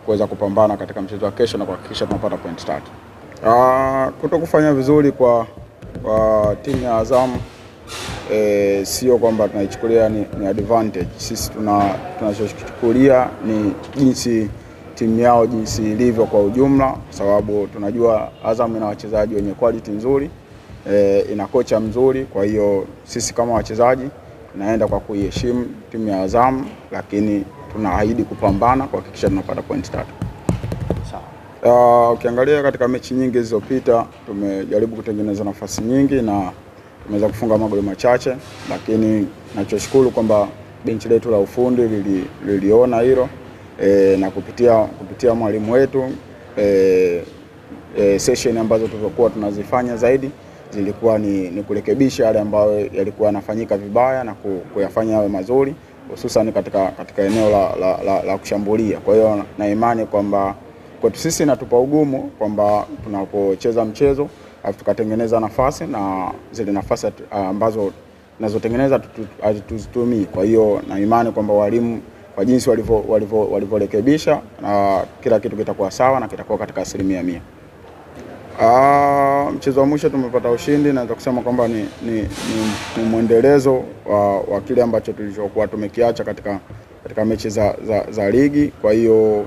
kuweza kupambana katika mchezo wa kesho na kuhakikisha tunapata point 3. Kutokufanya vizuri kwa timu ya Azam sio kwamba tunaichukulia ni advantage. Sisi tunachochukulia ni jinsi timu yao jinsi ilivyo kwa ujumla, sababu tunajua Azam ina wachezaji wenye quality nzuri, ina kocha mzuri. Kwa hiyo sisi kama wachezaji tunaenda kwa kuiheshimu timu ya Azam, lakini tunaahidi kupambana kuhakikisha tunapata point 3. Ukiangalia katika mechi nyingi zilizopita tumejaribu kutengeneza nafasi nyingi na tumeweza kufunga magoli machache, lakini nachoshukuru kwamba benchi letu la ufundi liliona hilo na kupitia mwalimu wetu session ambazo tulikuwa tunazifanya zaidi zilikuwa ni kurekebisha yale ambayo yalikuwa yanafanyika vibaya na kuyafanya yawe mazuri, hususan katika eneo la kushambulia. Kwa hiyo na imani kwamba kwetu sisi natupa ugumu kwamba tunapocheza mchezo tukatengeneza nafasi na zile nafasi ambazo tunazotengeneza tuzitumii. Kwa hiyo na imani kwamba walimu kwa jinsi walivyorekebisha na kila kitu kitakuwa sawa na kitakuwa katika 100%. Mchezo wa mwisho tumepata ushindi, naweza kusema kwamba ni mwendelezo wa kile ambacho tulichokuwa tumekiacha katika mechi za ligi. Kwa hiyo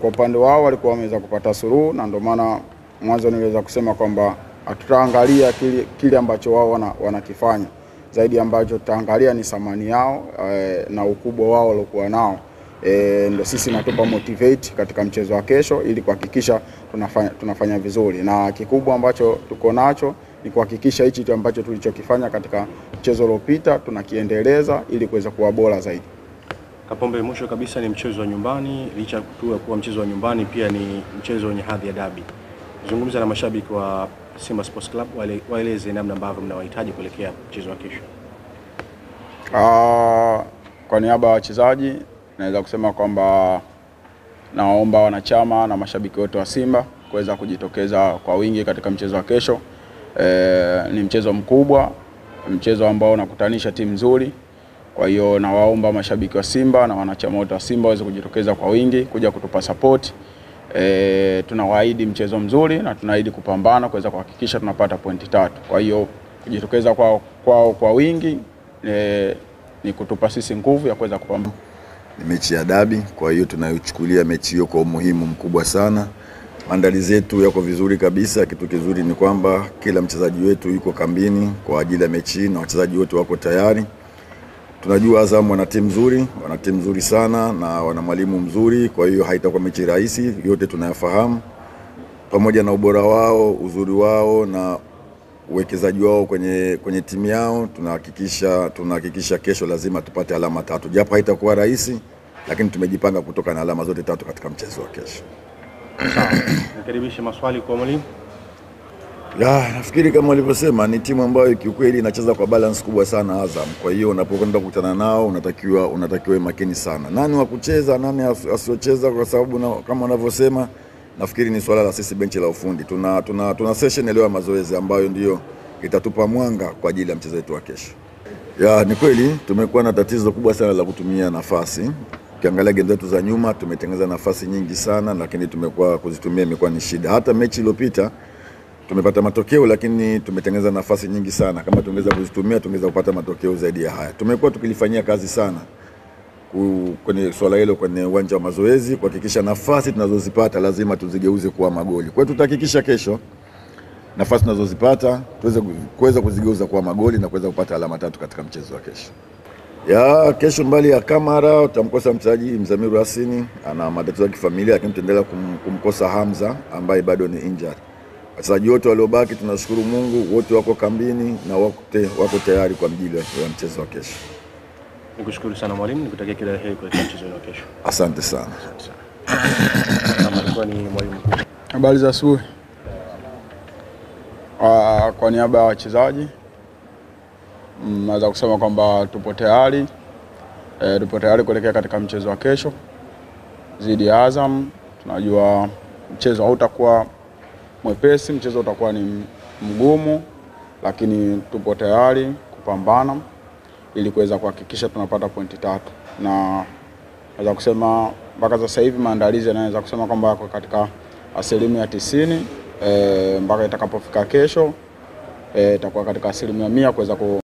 kwa upande wao walikuwa wameweza kupata suluhu, na ndio maana mwanzo niliweza kusema kwamba hatutaangalia kile ambacho wao wanakifanya, zaidi ambacho tutaangalia ni thamani yao na ukubwa wao waliokuwa nao. Ndio sisi natupa motivate katika mchezo wa kesho ili kuhakikisha tunafanya vizuri, na kikubwa ambacho tuko nacho ni kuhakikisha hichi ambacho tulichokifanya katika mchezo uliopita tunakiendeleza ili kuweza kuwa bora zaidi. Kapombe, mwisho kabisa ni mchezo wa nyumbani, licha ya kuwa mchezo wa nyumbani pia ni mchezo wenye hadhi ya derby. Zungumza na mashabiki wa Simba Sports Club, waeleze namna ambavyo mnawahitaji kuelekea mchezo wa kesho. Kwa niaba ya wachezaji naweza kusema kwamba naomba wanachama na mashabiki wote wa Simba kuweza kujitokeza kwa wingi katika mchezo wa kesho. Ni mchezo mkubwa, mchezo ambao unakutanisha timu nzuri. Kwa hiyo nawaomba mashabiki wa Simba na wanachama wote wa Simba waweze kujitokeza kwa wingi kuja kutupa support. Tunawaahidi mchezo mzuri na tunaahidi kupambana kuweza kuhakikisha tunapata pointi 3. Kwa hiyo kujitokeza kwa wingi ni kutupa sisi nguvu ya kuweza kupambana. Ni mechi ya dabi, kwa hiyo tunayochukulia mechi hiyo kwa umuhimu mkubwa sana. Maandalizi yetu yako vizuri kabisa. Kitu kizuri ni kwamba kila mchezaji wetu yuko kambini kwa ajili ya mechi na wachezaji wote wako tayari. Tunajua Azam wana timu nzuri sana na wana mwalimu mzuri, kwa hiyo haitakuwa mechi rahisi, yote tunayafahamu. Pamoja na ubora wao, uzuri wao na uwekezaji wao kwenye timu yao, tunahakikisha kesho lazima tupate alama 3. Japo haitakuwa rahisi, lakini tumejipanga kutoka na alama zote 3 katika mchezo wa kesho. Sawa. Nikaribishe maswali kwa mwalimu. Nafikiri kama walivyosema ni timu ambayo kiukweli inacheza kwa balance kubwa sana Azam. Kwa hiyo unapokwenda kukutana nao unatakiwa makini sana. Nani wa kucheza, nani asiocheza, kwa sababu kama wanavyosema nafikiri ni swala la sisi benchi la ufundi. Tuna session leo ya mazoezi ambayo ndio itatupa mwanga kwa ajili ya mchezo wetu wa kesho. Ni kweli tumekuwa na tatizo kubwa sana la kutumia nafasi. Ukiangalia game zetu za nyuma tumetengeneza nafasi nyingi sana, lakini tumekuwa kuzitumia imekuwa ni shida. Hata mechi iliyopita tumepata matokeo, lakini tumetengeneza nafasi nyingi sana. Kama tungeweza kuzitumia tungeweza kupata matokeo zaidi ya haya. Tumekuwa tukilifanyia kazi sana kwenye swala hilo kwenye uwanja wa mazoezi, kuhakikisha nafasi tunazozipata lazima tuzigeuze kuwa magoli. Kwa hiyo tutahakikisha kesho nafasi tunazozipata tuweze kuzigeuza kuwa magoli na kuweza kupata alama 3 katika mchezo wa kesho. Kesho mbali ya Kamara utamkosa mchezaji Mzamiru Hasini, ana matatizo ya kifamilia, lakini tutaendelea kumkosa Hamza ambaye bado ni injured. Wachezaji wote waliobaki tunashukuru Mungu, wote wako kambini na wako tayari kwa ajili ya mchezo wa kesho. Nikushukuru sana mwalimu, nikutakia kila la heri kwa mchezo wa kesho. Asante sana. Kama alikuwa ni mwalimu. Habari za asubuhi. Kwa niaba ya wachezaji naweza kusema kwamba tupo tayari kuelekea katika mchezo wa kesho dhidi ya Azam. Tunajua mchezo hautakuwa mwepesi, mchezo utakuwa ni mgumu, lakini tupo tayari kupambana ili kuweza kuhakikisha tunapata pointi 3. Na naweza kusema mpaka sasa hivi maandalizi yanaweza kusema kwamba yako katika 90%, mpaka itakapofika kesho itakuwa katika 100% kuweza